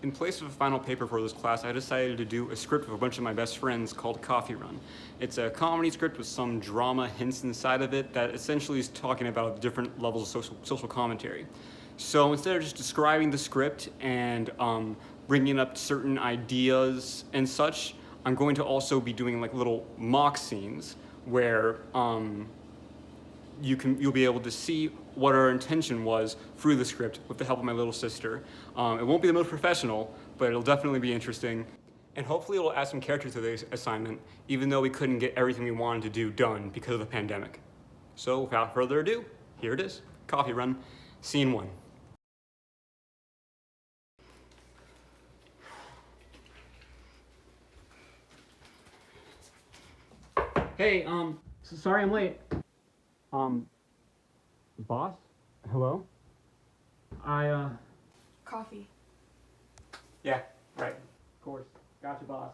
In place of a final paper for this class, I decided to do a script with a bunch of my best friends called Coffee Run. It's a comedy script with some drama hints inside of it that essentially is talking about different levels of social commentary. So instead of just describing the script and bringing up certain ideas and such, I'm going to also be doing like little mock scenes where you'll be able to see what our intention was through the script with the help of my little sister. It won't be the most professional, but it'll definitely be interesting. And hopefully it'll add some character to the assignment, even though we couldn't get everything we wanted to do done because of the pandemic. So without further ado, here it is, Coffee Run, Scene 1. Hey, sorry I'm late. Boss? Hello? Coffee. Yeah, right. Of course. Gotcha, boss.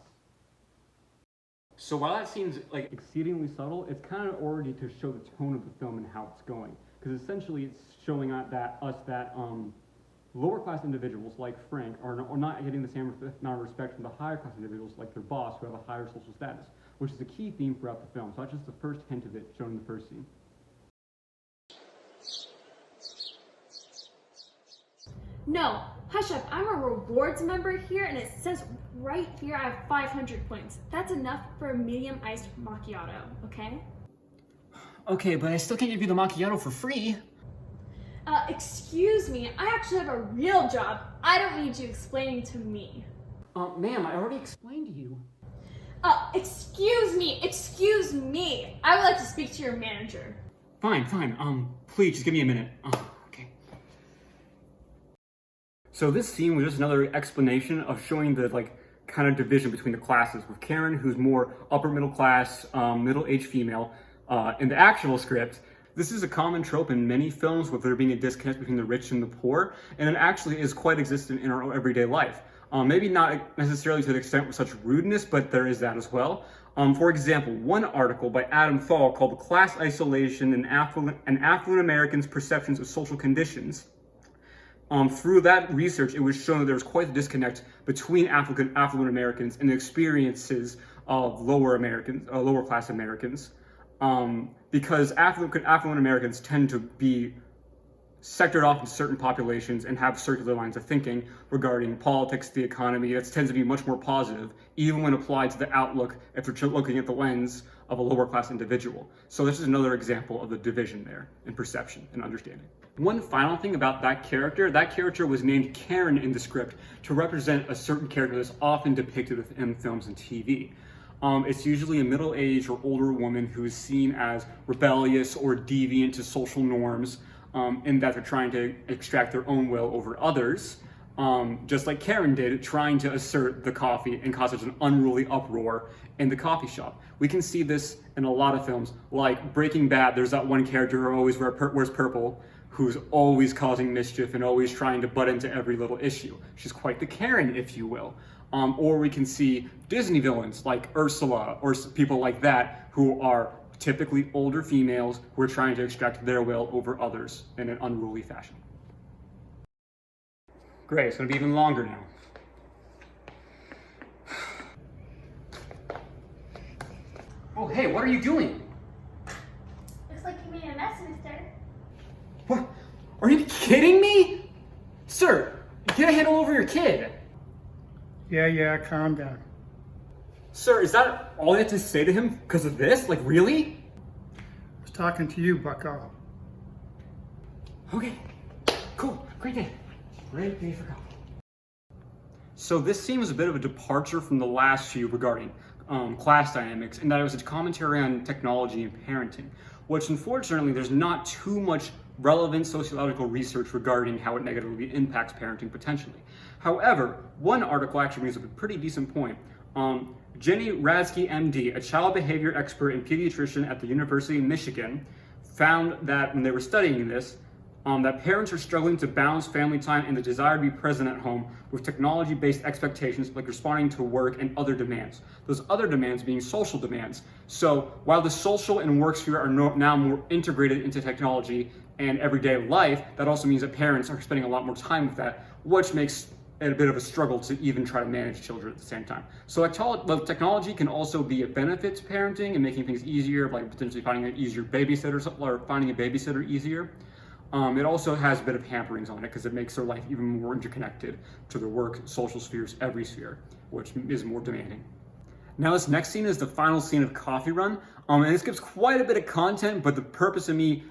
So while that seems like exceedingly subtle, it's kind of already to show the tone of the film and how it's going. Because essentially it's showing that lower class individuals like Frank are not getting the same amount of respect from the higher class individuals like their boss who have a higher social status, which is a key theme throughout the film. So that's just the first hint of it shown in the first scene. No, hush up. I'm a rewards member here, and it says right here I have 500 points. That's enough for a medium iced macchiato, okay? Okay, but I still can't give you the macchiato for free. Excuse me. I actually have a real job. I don't need you explaining to me. Ma'am, I already explained to you. Excuse me. I would like to speak to your manager. Fine. Please, just give me a minute. Okay. So this scene was just another explanation of showing the kind of division between the classes, with Karen, who's more upper middle class, middle-aged female. In the actual script, this is a common trope in many films with there being a disconnect between the rich and the poor, and it actually is quite existent in our everyday life. Maybe not necessarily to the extent of such rudeness, but there is that as well. For example, one article by Adam Fall called Class Isolation and Affluent Americans' Perceptions of Social Conditions. Through that research, it was shown that there was quite a disconnect between affluent Americans and the experiences of lower class Americans. Because affluent Americans tend to be sectored off into certain populations and have circular lines of thinking regarding politics, the economy. That tends to be much more positive, even when applied to the outlook if you're looking at the lens of a lower class individual. So this is another example of the division there in perception and understanding. One final thing about that character was named Karen in the script to represent a certain character that's often depicted in films and TV. It's usually a middle-aged or older woman who is seen as rebellious or deviant to social norms, in that they're trying to extract their own will over others, just like Karen did, trying to assert the coffee and cause such an unruly uproar in the coffee shop. We can see this in a lot of films, like Breaking Bad. There's that one character who always wears purple, who's always causing mischief and always trying to butt into every little issue. She's quite the Karen, if you will. Or we can see Disney villains like Ursula or people like that who are typically older females who are trying to extract their will over others in an unruly fashion. Great, it's going to be even longer now. Oh, hey, what are you doing? Looks like you made a mess, mister. What? Are you kidding me? Sir, get a handle over your kid. Yeah, calm down. Sir, is that all you have to say to him because of this? Like, really? I was talking to you, bucko. Okay, cool, great day. Great day for coffee. So this scene was a bit of a departure from the last few regarding class dynamics, and that it was a commentary on technology and parenting, which unfortunately there's not too much relevant sociological research regarding how it negatively impacts parenting potentially. However, one article actually brings up a pretty decent point. Jenny Radsky, MD, a child behavior expert and pediatrician at the University of Michigan, found that when they were studying this, that parents are struggling to balance family time and the desire to be present at home with technology-based expectations like responding to work and other demands. Those other demands being social demands. So while the social and work sphere are now more integrated into technology and everyday life, that also means that parents are spending a lot more time with that, which makes a bit of a struggle to even try to manage children at the same time. So technology can also be a benefit to parenting and making things easier, like potentially finding an easier babysitter or finding a babysitter easier. It also has a bit of hamperings on it because it makes their life even more interconnected to their work, social spheres, every sphere, which is more demanding. Now this next scene is the final scene of Coffee Run, and this gives quite a bit of content, but the purpose of me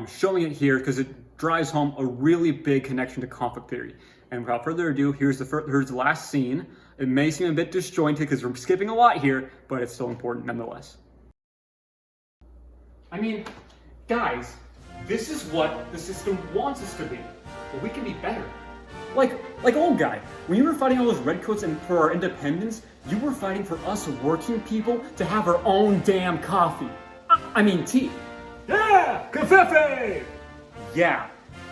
showing it here because it drives home a really big connection to conflict theory. And without further ado, here's the last scene. It may seem a bit disjointed because we're skipping a lot here, but it's still important nonetheless. I mean, guys, this is what the system wants us to be, but we can be better. Like old guy, when you were fighting all those redcoats and for our independence, you were fighting for us working people to have our own damn coffee. I mean tea. Yeah, cafefe! Yeah,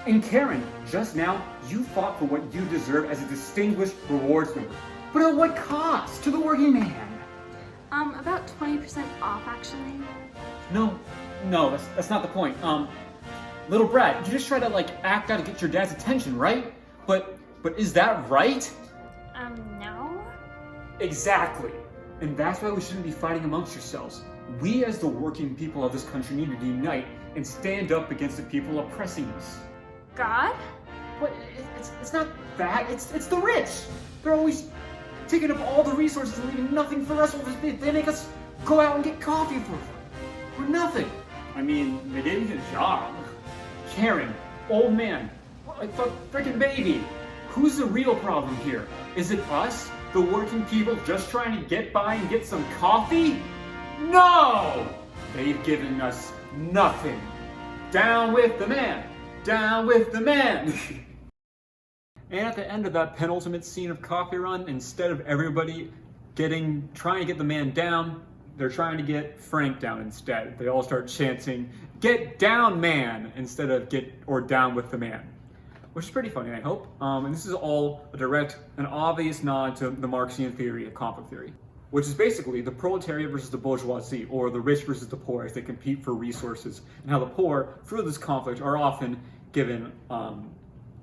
and Karen, just now, you fought for what you deserve as a distinguished rewards member. But at what cost to the working man? About 20% off, actually. No, that's not the point. Little Brad, you just try to act out to get your dad's attention, right? But is that right? No. Exactly. And that's why we shouldn't be fighting amongst yourselves. We as the working people of this country need to unite and stand up against the people oppressing us. God? But it's not that, it's the rich. They're always taking up all the resources and leaving nothing for us. They make us go out and get coffee for nothing. I mean, they gave me a job. Karen, old man, freaking baby. Who's the real problem here? Is it us, the working people just trying to get by and get some coffee? No! They've given us nothing. Down with the man! Down with the man! And at the end of that penultimate scene of Coffee Run, instead of everybody trying to get the man down, they're trying to get Frank down instead. They all start chanting, "Get down, man!" instead of down with the man. Which is pretty funny, I hope. And this is all an obvious nod to the Marxian theory of conflict theory, which is basically the proletariat versus the bourgeoisie, or the rich versus the poor as they compete for resources, and how the poor, through this conflict, are often given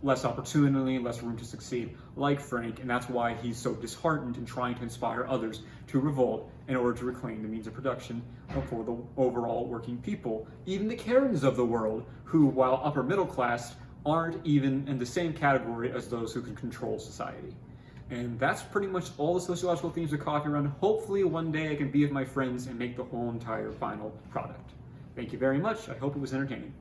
less opportunity, less room to succeed, like Frank, and that's why he's so disheartened in trying to inspire others to revolt in order to reclaim the means of production for the overall working people, even the Karens of the world, who, while upper middle class, aren't even in the same category as those who can control society. And that's pretty much all the sociological themes of Coffee Run. Hopefully one day I can be with my friends and make the whole entire final product. Thank you very much. I hope it was entertaining.